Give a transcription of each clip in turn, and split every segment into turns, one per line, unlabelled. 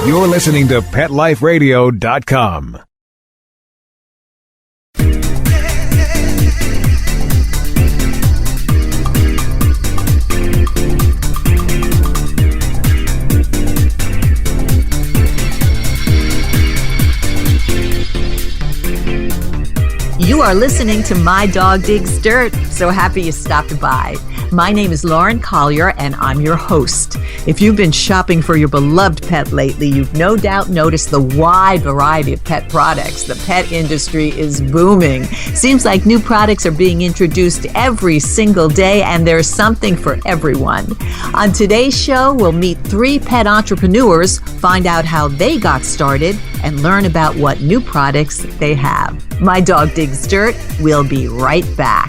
You're listening to PetLifeRadio.com.
You are listening to My Dog Digs Dirt. So happy you stopped by. My name is Loren Collier, and I'm your host. If you've been shopping for your beloved pet lately, you've no doubt noticed the wide variety of pet products. The pet industry is booming. Seems like new products are being introduced every single day, and there's something for everyone. On today's show, we'll meet 3 pet entrepreneurs, find out how they got started, and learn about what new products they have. My Dog Digs Dirt. We'll be right back.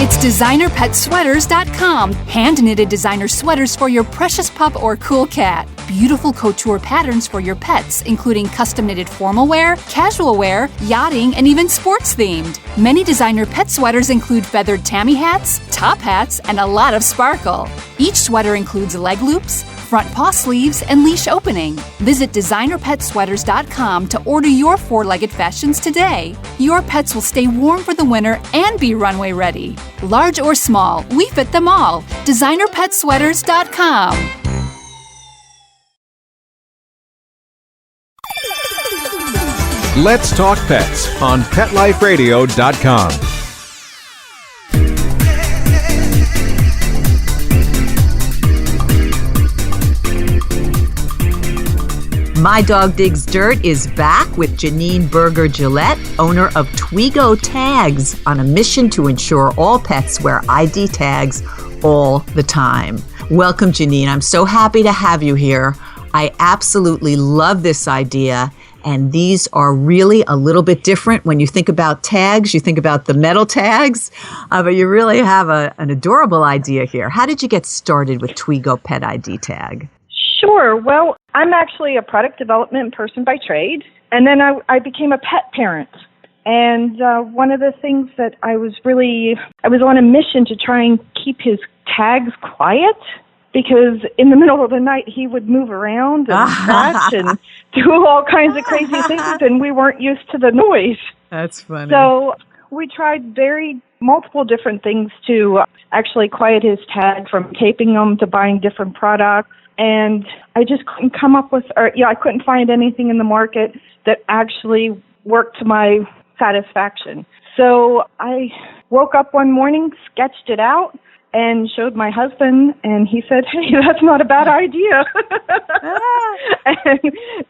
It's DesignerPetSweaters.com. Hand-knitted designer sweaters for your precious pup or cool cat. Beautiful couture patterns for your pets, including custom-knitted formal wear, casual wear, yachting, and even sports-themed. Many designer pet sweaters include feathered tammy hats, top hats, and a lot of sparkle. Each sweater includes leg loops, front paw sleeves, and leash opening. Visit DesignerPetSweaters.com to order your 4-legged fashions today. Your pets will stay warm for the winter and be runway ready. Large or small, we fit them all. DesignerPetSweaters.com.
Let's Talk Pets on PetLifeRadio.com.
My Dog Digs Dirt is back with Janine Berger-Gillet, owner of Twigo Tags, on a mission to ensure all pets wear ID tags all the time. Welcome, Janine. I'm so happy to have you here. I absolutely love this idea, and these are really a little bit different. When you think about tags, you think about the metal tags, but you really have an adorable idea here. How did you get started with Twigo Pet ID Tag?
Sure. Well, I'm actually a product development person by trade, and then I became a pet parent. And one of the things that I was on a mission to try and keep his tags quiet, because in the middle of the night he would move around and scratch and do all kinds of crazy things, and we weren't used to the noise.
That's funny.
So we tried multiple different things to actually quiet his tag, from taping them to buying different products. And I just couldn't come up with, I couldn't find anything in the market that actually worked to my satisfaction. So I woke up one morning, sketched it out, and showed my husband, and he said, "Hey, that's not a bad idea." And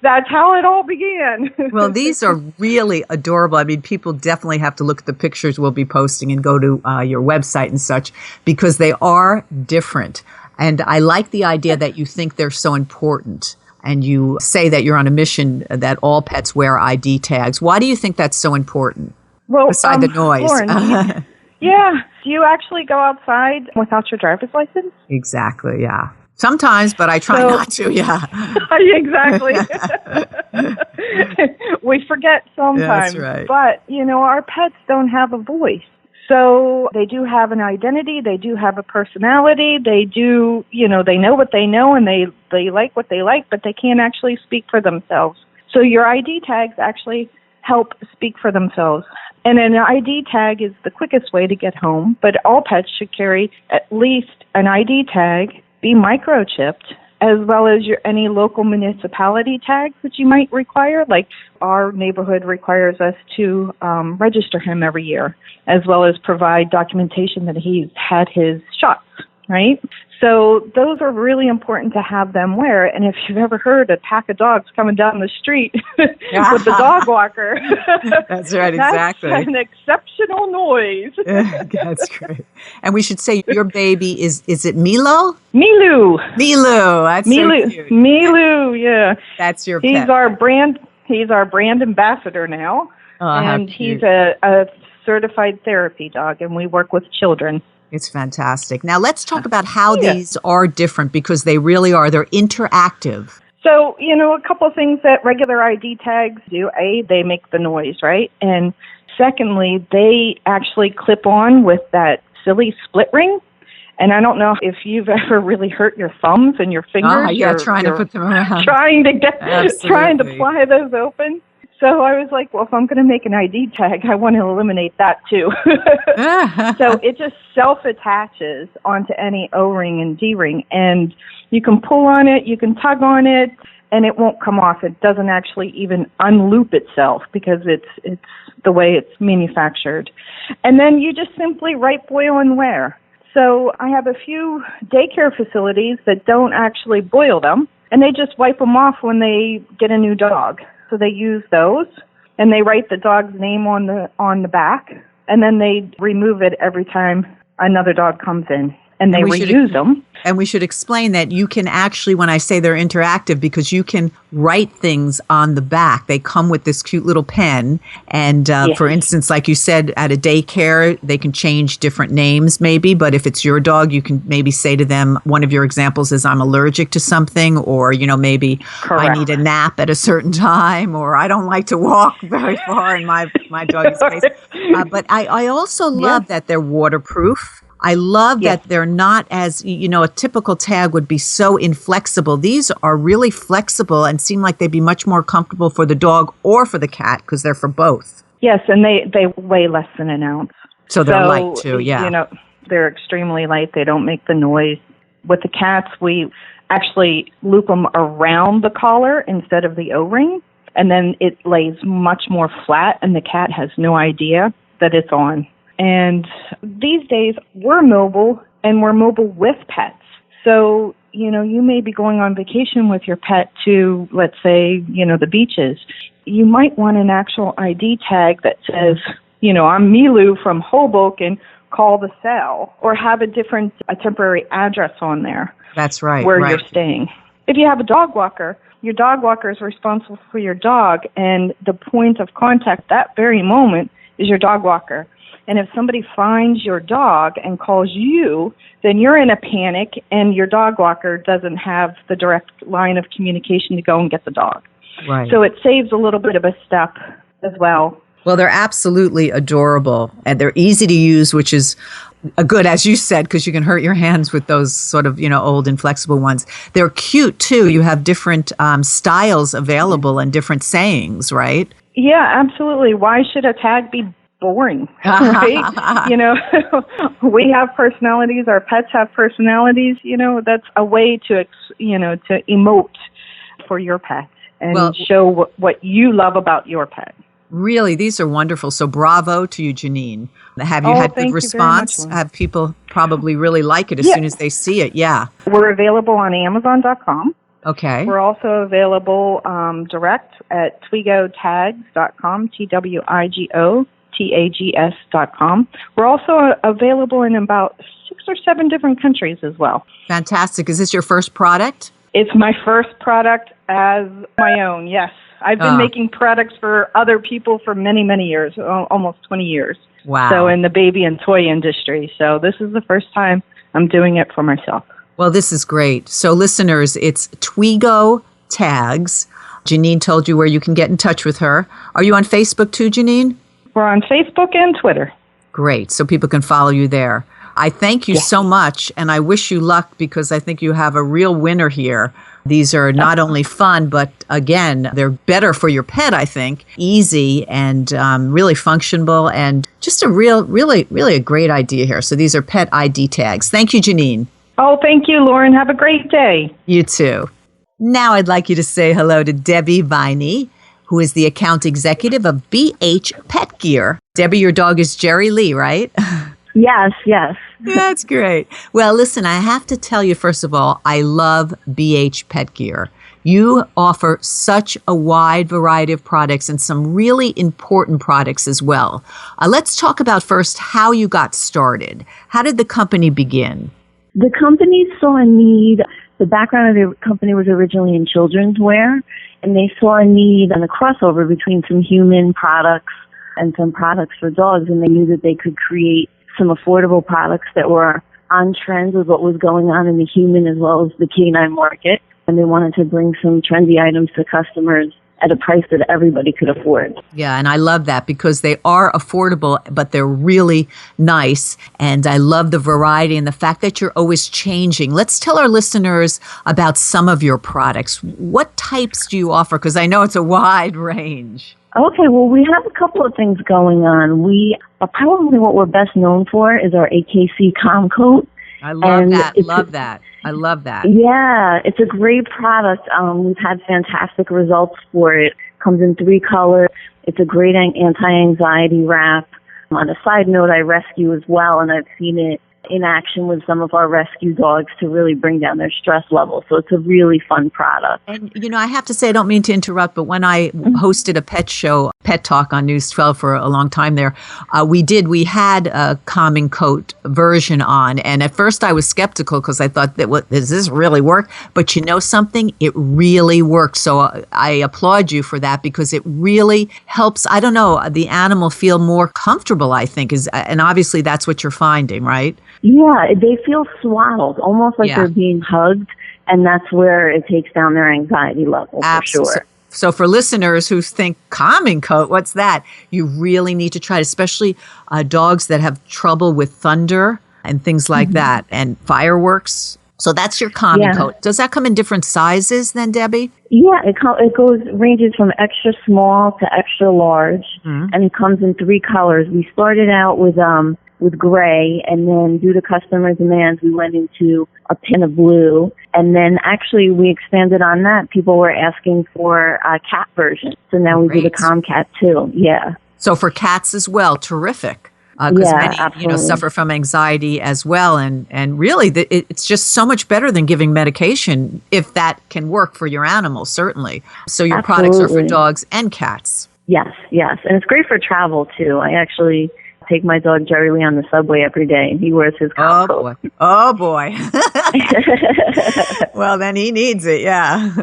that's how it all began.
Well, these are really adorable. I mean, people definitely have to look at the pictures we'll be posting and go to your website and such, because they are different. And I like the idea that you think they're so important, and you say that you're on a mission that all pets wear ID tags. Why do you think that's so important?
Well,
beside the noise.
Loren, yeah. Do you actually go outside without your driver's license?
Exactly, yeah. Sometimes, but I try not to, yeah.
Exactly. We forget sometimes.
That's right.
But, our pets don't have a voice. So they do have an identity, they do have a personality, they do, they know what they know, and they like what they like, but they can't actually speak for themselves. So your ID tags actually help speak for themselves. And an ID tag is the quickest way to get home, but all pets should carry at least an ID tag, be microchipped, as well as any local municipality tags that you might require. Like our neighborhood requires us to register him every year, as well as provide documentation that he's had his shots, right? So those are really important to have them wear. And if you've ever heard a pack of dogs coming down the street with the dog walker,
that's right, exactly.
That's an exceptional noise.
That's great. And we should say your baby is it Milo?
Milu.
Milu. That's
Milu.
So cute.
Milu, yeah.
That's your
He's
pet.
He's our brand ambassador now.
Oh,
and he's a certified therapy dog, and we work with children.
It's fantastic. Now let's talk about how these are different, because they really are. They're interactive.
So, a couple of things that regular ID tags do. A, they make the noise, right? And Secondly, they actually clip on with that silly split ring. And I don't know if you've ever really hurt your thumbs and your fingers.
Trying to put them around.
Trying to pry those open. So I was like, well, if I'm going to make an ID tag, I want to eliminate that too. So it just self-attaches onto any O-ring and D-ring. And you can pull on it, you can tug on it, and it won't come off. It doesn't actually even unloop itself because it's the way it's manufactured. And then you just simply write boil and wear. So I have a few daycare facilities that don't actually boil them, and they just wipe them off when they get a new dog. So they use those, and they write the dog's name on the back, and then they remove it every time another dog comes in, and they reuse them.
And we should explain that you can actually, when I say they're interactive, because you can write things on the back. They come with this cute little pen. And for instance, like you said, at a daycare, they can change different names maybe. But if it's your dog, you can maybe say to them, one of your examples is I'm allergic to something, or, maybe
Correct.
I need a nap at a certain time, or I don't like to walk very far in my dog's face. But I also love that they're waterproof. I love that they're not as, a typical tag would be so inflexible. These are really flexible and seem like they'd be much more comfortable for the dog or for the cat because they're for both.
Yes, and they weigh less than an ounce.
So they're light too, yeah.
They're extremely light. They don't make the noise. With the cats, we actually loop them around the collar instead of the O-ring, and then it lays much more flat, and the cat has no idea that it's on. And these days, we're mobile, and we're mobile with pets. So, you may be going on vacation with your pet to, let's say, the beaches. You might want an actual ID tag that says, I'm Milu from Hoboken, call the cell, or have a temporary address on there.
That's right.
Where you're staying. If you have a dog walker, your dog walker is responsible for your dog, and the point of contact that very moment is your dog walker. And if somebody finds your dog and calls you, then you're in a panic, and your dog walker doesn't have the direct line of communication to go and get the dog.
Right.
So it saves a little bit of a step as well.
Well, they're absolutely adorable, and they're easy to use, which is good, as you said, because you can hurt your hands with those sort of, old inflexible ones. They're cute, too. You have different styles available and different sayings, right?
Yeah, absolutely. Why should a tag be boring, right? We have personalities. Our pets have personalities. That's a way to emote for your pet and show what you love about your pet.
Really, these are wonderful. So bravo to you, Janine. Have you had good response? Have people probably really like it as soon as they see it? Yeah.
We're available on Amazon.com.
Okay.
We're also available direct at twigotags.com, TWIGOTAGS.com. We're also available in about 6 or 7 different countries as well.
Fantastic. Is this your first product?
It's my first product as my own, yes. I've been making products for other people for many, many years, almost 20 years.
Wow.
So in the baby and toy industry. So this is the first time I'm doing it for myself.
Well, this is great. So listeners, it's Twigo Tags. Janine told you where you can get in touch with her. Are you on Facebook too, Janine?
We're on Facebook and Twitter.
Great. So people can follow you there. I thank you so much, and I wish you luck because I think you have a real winner here. These are not only fun, but again, they're better for your pet, I think. Easy and really functional, and just a really a great idea here. So these are pet ID tags. Thank you, Janine.
Oh, thank you, Loren. Have a great day.
You too. Now I'd like you to say hello to Debbie Viney, who is the account executive of BH Pet Gear. Debbie, your dog is Jerry Lee, right?
Yes.
That's great. Well, listen, I have to tell you, first of all, I love BH Pet Gear. You offer such a wide variety of products and some really important products as well. Let's talk about first how you got started. How did the company begin?
The company saw a need. The background of the company was originally in children's wear, and they saw a need and a crossover between some human products and some products for dogs, and they knew that they could create some affordable products that were on trend with what was going on in the human as well as the canine market. And they wanted to bring some trendy items to customers at a price that everybody could afford.
Yeah, and I love that because they are affordable, but they're really nice. And I love the variety and the fact that you're always changing. Let's tell our listeners about some of your products. What types do you offer? Because I know it's a wide range.
Okay, well, we have a couple of things going on. Probably what we're best known for is our AKC Calm Coat.
I love that. I love that.
Yeah, it's a great product. We've had fantastic results for it. Comes in 3 colors. It's a great anti-anxiety wrap. On a side note, I rescue as well, and I've seen it in action with some of our rescue dogs to really bring down their stress level. So it's a really fun product.
And, I have to say, I don't mean to interrupt, but when I hosted a pet show, Pet Talk on News 12 for a long time there, we had a calming coat version on. And at first I was skeptical because I thought, does this really work? But you know something? It really works. So I applaud you for that because it really helps, the animal feel more comfortable, I think. And obviously that's what you're finding, right?
Yeah, they feel swaddled, almost like they're being hugged, and that's where it takes down their anxiety level, for sure.
So for listeners who think calming coat, what's that? You really need to try it, especially dogs that have trouble with thunder and things like that, and fireworks. So that's your calming coat. Does that come in different sizes then, Debbie?
Yeah, it ranges from extra small to extra large, and it comes in 3 colors. We started out with gray, and then due to customer demands, we went into a pin of blue. And then actually we expanded on that. People were asking for a cat version. So now we do the Calm Cat too. Yeah.
So for cats as well, terrific. Because many, suffer from anxiety as well. And really, it's just so much better than giving medication if that can work for your animal, certainly. So your products are for dogs and cats.
Yes. And it's great for travel too. I actually take my dog Jerry Lee on the subway every day, and he wears his Calm coat.
Oh boy! Well, then he needs it. Yeah.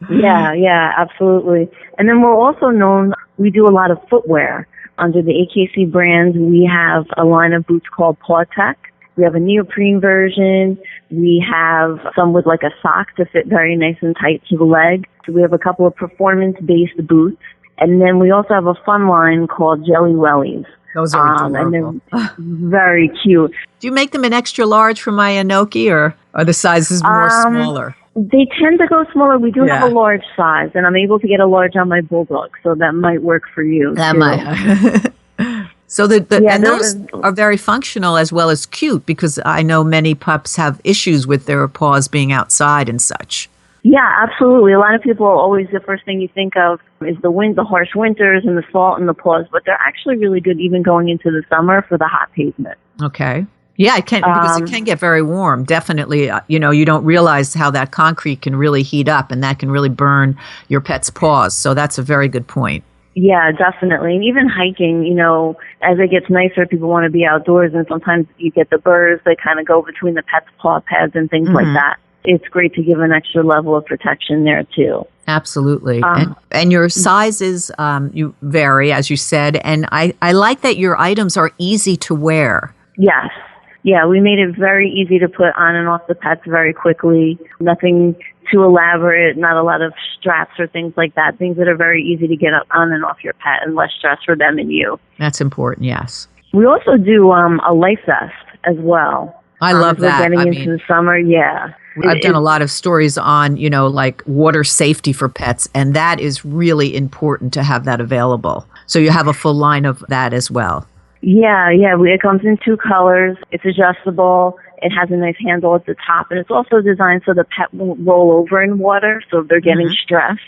yeah, absolutely. And then we're also known. We do a lot of footwear under the AKC brands. We have a line of boots called Paw Tech. We have a neoprene version. We have some with like a sock to fit very nice and tight to the leg. So we have a couple of performance-based boots, and then we also have a fun line called Jelly Wellies.
Those are adorable.
And they're very cute.
Do you make them an extra large for my Inoki, or are the sizes more smaller?
They tend to go smaller. We do have a large size, and I'm able to get a large on my bulldog, so that might work for you.
That might. So and those are very functional as well as cute, because I know many pups have issues with their paws being outside and such.
Yeah, absolutely. A lot of people always, the first thing you think of is the harsh winters and the salt in the paws, but they're actually really good even going into the summer for the hot pavement.
Okay. Yeah, it can, because it can get very warm. Definitely, you don't realize how that concrete can really heat up, and that can really burn your pet's paws. So that's a very good point.
Yeah, definitely. And even hiking, as it gets nicer, people want to be outdoors, and sometimes you get the burrs that kind of go between the pet's paw pads and things like that. It's great to give an extra level of protection there, too.
Absolutely. And your sizes, you vary, as you said. And I like that your items are easy to wear.
Yes. Yeah, we made it very easy to put on and off the pets very quickly. Nothing too elaborate, not a lot of straps or things like that. Things that are very easy to get on and off your pet and less stress for them and you.
That's important, yes.
We also do a life vest as well.
I love that.
We're getting into the summer, yeah.
I've done a lot of stories on, like water safety for pets, and that is really important to have that available. So you have a full line of that as well.
Yeah. It comes in 2 colors. It's adjustable. It has a nice handle at the top, and it's also designed so the pet won't roll over in water. So if they're getting stressed,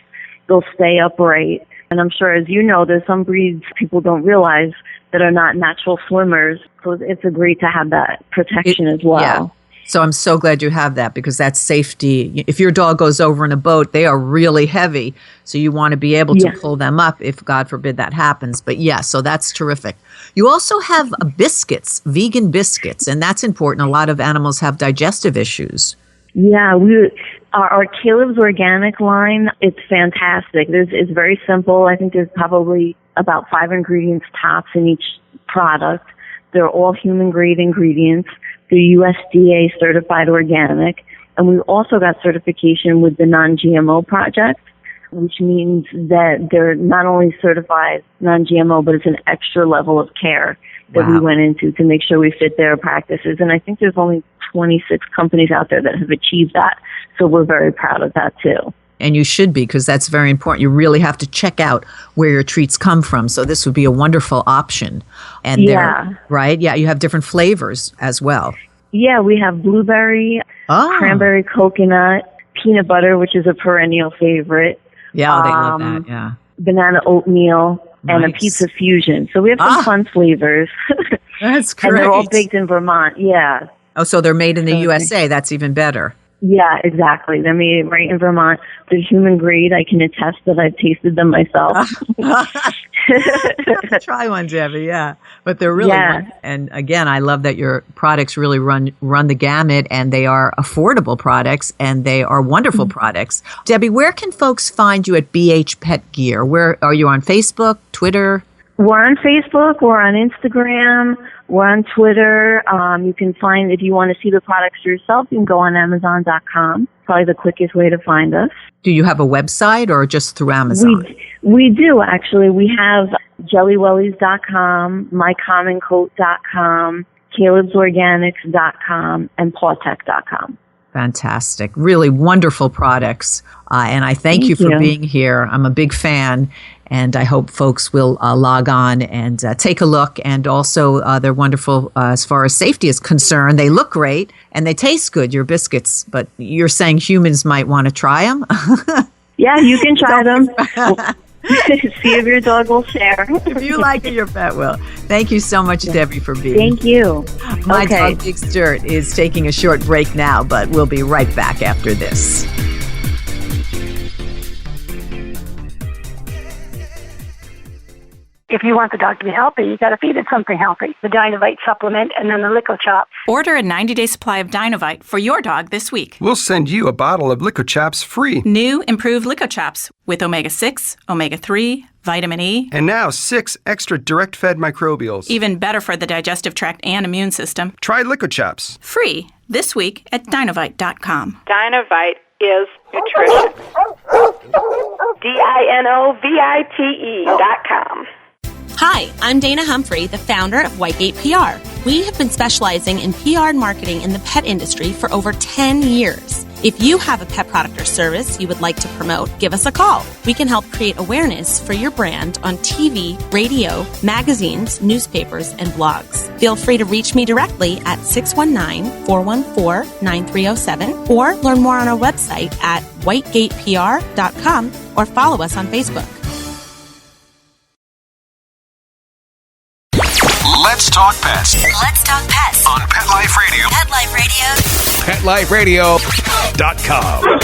they'll stay upright. And I'm sure, as you know, there's some breeds people don't realize that are not natural swimmers. So it's great to have that protection as well.
Yeah. So I'm so glad you have that, because that's safety. If your dog goes over in a boat, they are really heavy. So you want to be able to pull them up if, God forbid, that happens. But so that's terrific. You also have biscuits, vegan biscuits, and that's important. A lot of animals have digestive issues.
Yeah, our Caleb's Organic line, it's fantastic. It's very simple. I think there's probably about 5 ingredients tops in each product. They're all human-grade ingredients. They're USDA certified organic. And we also got certification with the Non-GMO Project, which means that they're not only certified non-GMO, but it's an extra level of care that we went into to make sure we fit their practices. And I think there's only 26 companies out there that have achieved that. So we're very proud of that too.
And you should be, because that's very important. You really have to check out where your treats come from. So this would be a wonderful option. And right? Yeah, you have different flavors as well.
Yeah, we have blueberry, cranberry coconut, peanut butter, which is a perennial favorite.
Yeah, they love that, yeah.
Banana oatmeal, and a pizza fusion. So we have some fun flavors.
That's great.
And they're all baked in Vermont, yeah.
Oh, so they're made in the USA. That's even better.
Yeah, exactly. They're made right in Vermont. They're human grade. I can attest that I've tasted them myself.
Try one, Debbie, yeah. But they're really and again, I love that your products really run the gamut, and they are affordable products, and they are wonderful products. Debbie, where can folks find you at BH Pet Gear? Where are you on Facebook, Twitter?
We're on Facebook, we're on Instagram, we're on Twitter. You can find, if you want to see the products for yourself, you can go on Amazon.com. Probably the quickest way to find us.
Do you have a website or just through Amazon?
We do, actually. We have jellywellies.com, mycommoncoat.com, calebsorganics.com, and pawtech.com.
Fantastic. Really wonderful products. And I thank you for being here. I'm a big fan, and I hope folks will log on and take a look. And also, they're wonderful as far as safety is concerned. They look great, and they taste good, your biscuits. But you're saying humans might want to try them?
Yeah, you can try them. See if your dog will share.
If you like it, your pet will. Thank you so much, Debbie, for being here.
Thank you.
My Dog Digs Dirt is taking a short break now, but we'll be right back after this.
If you want the dog to be healthy, you got to feed it something healthy. The Dynovite supplement and then the Lico Chops.
Order a 90-day supply of Dynovite for your dog this week.
We'll send you a bottle of Lico Chops free.
New improved Lico Chops with omega-6, omega-3, vitamin E.
And now 6 extra direct-fed microbials.
Even better for the digestive tract and immune system.
Try Lico Chops.
Free this week at Dynovite.com.
Dynovite is nutrition. DINOVITE.com.
Hi, I'm Dana Humphrey, the founder of Whitegate PR. We have been specializing in PR and marketing in the pet industry for over 10 years. If you have a pet product or service you would like to promote, give us a call. We can help create awareness for your brand on TV, radio, magazines, newspapers, and blogs. Feel free to reach me directly at 619-414-9307 or learn more on our website at whitegatepr.com or follow us on Facebook.
Let's talk pets.
Let's talk pets
On Pet Life Radio.
Pet Life Radio.
PetLifeRadio.com.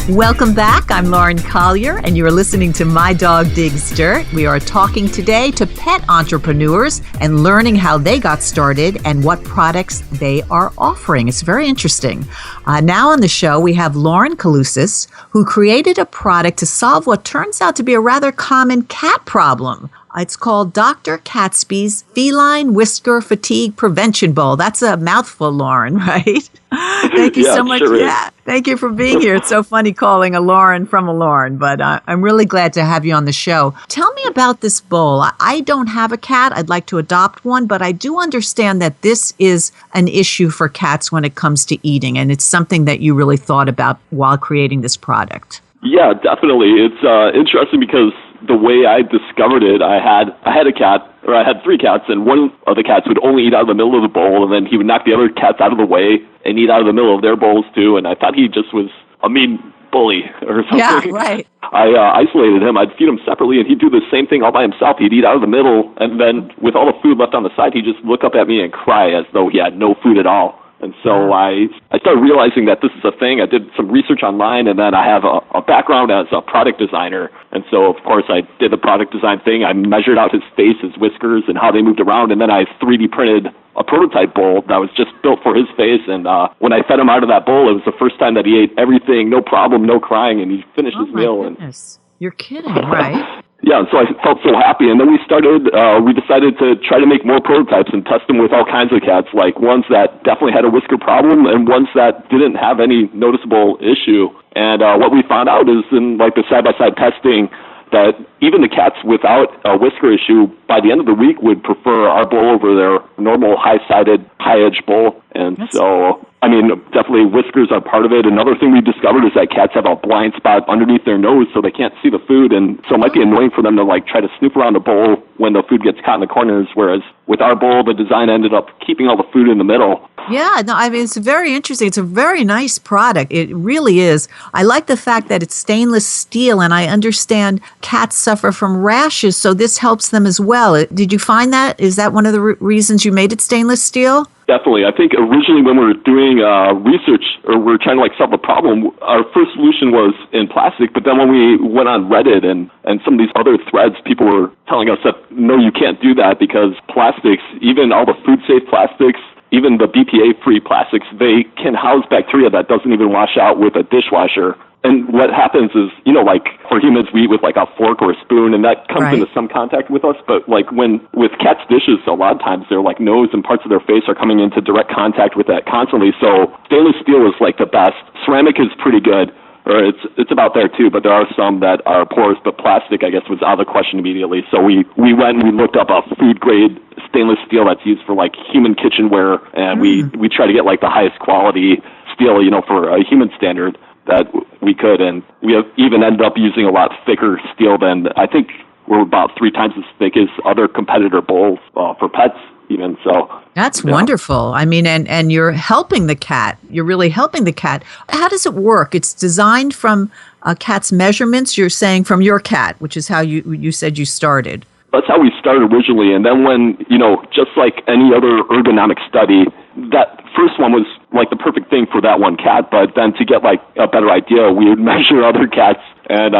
Welcome back. I'm Loren Collier, and you're listening to My Dog Digs Dirt. We are talking today to pet entrepreneurs and learning how they got started and what products they are offering. It's very interesting. Now on the show, we have Loren Kulesus, who created a product to solve what turns out to be a rather common cat problem. It's called Dr. Catsby's Feline Whisker Fatigue Prevention Bowl. That's a mouthful, Loren, right? Thank you so much.
Sure
Thank you for being here. It's so funny calling a Loren from a Loren, but I'm really glad to have you on the show. Tell me about this bowl. I don't have a cat. I'd like to adopt one, but I do understand that this is an issue for cats when it comes to eating, and it's something that you really thought about while creating this product.
Yeah, definitely. It's interesting because the way I discovered it, I had a cat, or I had 3 cats, and one of the cats would only eat out of the middle of the bowl, and then he would knock the other cats out of the way and eat out of the middle of their bowls too, and I thought he just was a mean bully or something.
Yeah, right.
I isolated him. I'd feed him separately, and he'd do the same thing all by himself. He'd eat out of the middle, and then with all the food left on the side, he'd just look up at me and cry as though he had no food at all. And so I started realizing that this is a thing. I did some research online, and then I have a background as a product designer. And so, of course, I did the product design thing. I measured out his face, his whiskers, and how they moved around, and then I 3D printed a prototype bowl that was just built for his face. And when I fed him out of that bowl, it was the first time that he ate everything, no problem, no crying, and he finished his meal.
Goodness. You're kidding, right?
Yeah, and so I felt so happy. And then we decided to try to make more prototypes and test them with all kinds of cats, like ones that definitely had a whisker problem and ones that didn't have any noticeable issue. And what we found out is in like the side-by-side testing that even the cats without a whisker issue, by the end of the week, would prefer our bowl over their normal high-sided, high-edge bowl. And so, I mean, definitely whiskers are part of it. Another thing we discovered is that cats have a blind spot underneath their nose, so they can't see the food. And so it might be annoying for them to like try to snoop around the bowl when the food gets caught in the corners, whereas with our bowl, the design ended up keeping all the food in the middle.
Yeah, no, I mean, it's very interesting. It's a very nice product. It really is. I like the fact that it's stainless steel, and I understand cats suffer from rashes, so this helps them as well. Did you find that? Is that one of the reasons you made it stainless steel?
Definitely. I think originally when we were doing research, or we were trying to like solve a problem, our first solution was in plastic, but then when we went on Reddit and some of these other threads, people were telling us that, no, you can't do that because plastics, even all the food-safe plastics, even the BPA-free plastics, they can house bacteria that doesn't even wash out with a dishwasher. And what happens is, you know, like for humans, we eat with like a fork or a spoon, and that comes into some contact with us. But like with cats' dishes, a lot of times their like nose and parts of their face are coming into direct contact with that constantly. So stainless steel is like the best. Ceramic is pretty good, or it's about there too. But there are some that are porous. But plastic, I guess, was out of the question immediately. So we went and we looked up a food grade stainless steel that's used for like human kitchenware, and we try to get like the highest quality steel, you know, for a human standard that we could, and we have even ended up using a lot thicker steel than, I think we're about 3 times as thick as other competitor bowls for pets even. So
that's wonderful. I mean, and you're helping the cat. You're really helping the cat. How does it work? It's designed from a cat's measurements, you're saying, from your cat, which is how you said you started.
That's how we started originally, and then when, you know, just like any other ergonomic study, that first one was like the perfect thing for that one cat, but then to get like a better idea, we would measure other cats, and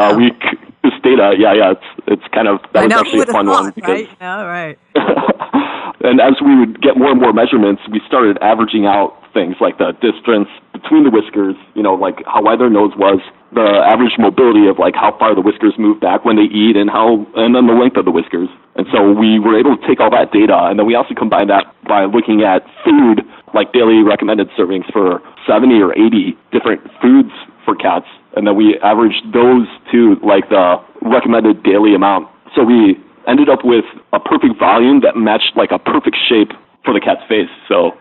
this data, it's kind of, that was actually a fun one. Because,
right? No, right.
And as we would get more and more measurements, we started averaging out things like the distance between the whiskers, you know, like how wide their nose was, the average mobility of like how far the whiskers move back when they eat, and then the length of the whiskers. And so we were able to take all that data, and then we also combined that by looking at food, like daily recommended servings for 70 or 80 different foods for cats, and then we averaged those to like the recommended daily amount. So we ended up with a perfect volume that matched like a perfect shape for the cat's face. So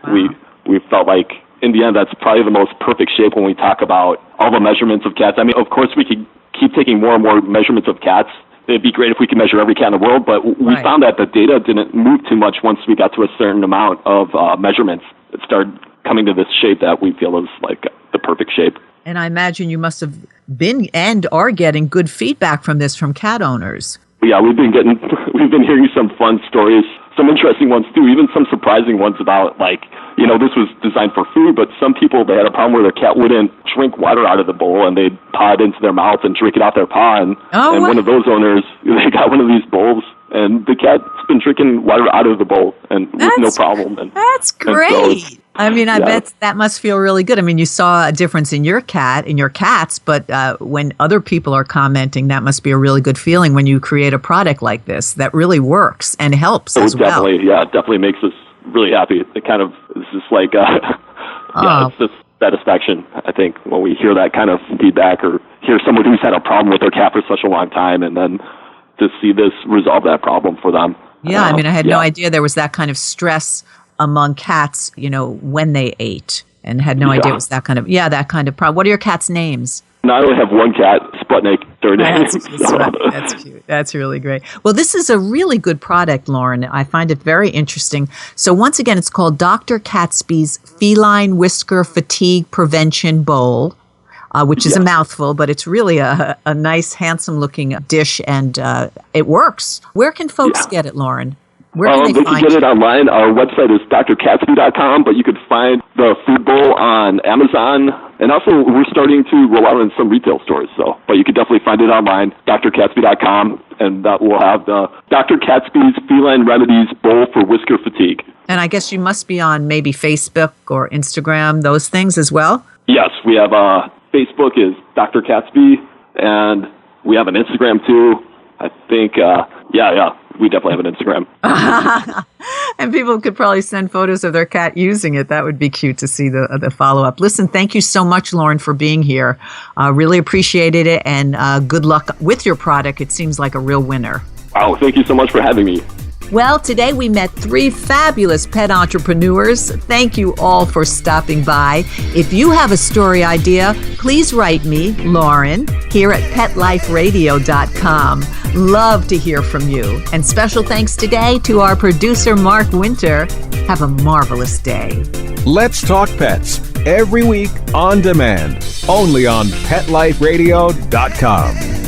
we felt like in the end that's probably the most perfect shape when we talk about all the measurements of cats. I mean, of course we could keep taking more and more measurements of cats. It'd be great if we could measure every cat in the world, but we found that the data didn't move too much once we got to a certain amount of measurements. It started coming to this shape that we feel is like the perfect shape.
And I imagine you must have been and are getting good feedback from this from cat owners.
Yeah, we've been hearing some fun stories, some interesting ones too, even some surprising ones about like, you know, this was designed for food, but some people, they had a problem where their cat wouldn't drink water out of the bowl, and they'd paw it into their mouth and drink it out their paw. And one of those owners, they got one of these bowls, and the cat's been drinking water out of the bowl and with no problem. And
that's great. So I mean, I bet that must feel really good. I mean, you saw a difference in your cats, but when other people are commenting, that must be a really good feeling when you create a product like this that really works and helps as well.
It definitely makes us really happy. It kind of is just like, it's just satisfaction, I think, when we hear that kind of feedback or hear someone who's had a problem with their cat for such a long time, and then to see this resolve that problem for them.
Yeah, I mean, I had no idea there was that kind of stress among cats, you know, when they ate, and had no idea it was that kind of problem. What are your cats' names?
No, I only have one cat, Sputnik.
That's cute. That's really great. Well, this is a really good product, Loren. I find it very interesting. So once again, it's called Dr. Catsby's Feline Whisker Fatigue Prevention Bowl, which is a mouthful, but it's really a nice, handsome-looking dish, and it works. Where can folks get it, Loren? Where can
they can get it online. Our website is drcatsby.com, but you could find the food bowl on Amazon. And also, we're starting to roll out in some retail stores. But you could definitely find it online, drcatsby.com, and that will have the Dr. Catsby's Feline Remedies Bowl for Whisker Fatigue.
And I guess you must be on maybe Facebook or Instagram, those things as well?
Yes, we have Facebook is Dr. Catsby, and we have an Instagram too. I think, we definitely have an Instagram.
And people could probably send photos of their cat using it. That would be cute to see the follow-up. Listen, thank you so much, Loren, for being here. Really appreciated it, and good luck with your product. It seems like a real winner.
Wow, thank you so much for having me.
Well, today we met 3 fabulous pet entrepreneurs. Thank you all for stopping by. If you have a story idea, please write me, Loren, here at PetLifeRadio.com. Love to hear from you. And special thanks today to our producer, Mark Winter. Have a marvelous day.
Let's Talk Pets, every week on demand, only on PetLifeRadio.com.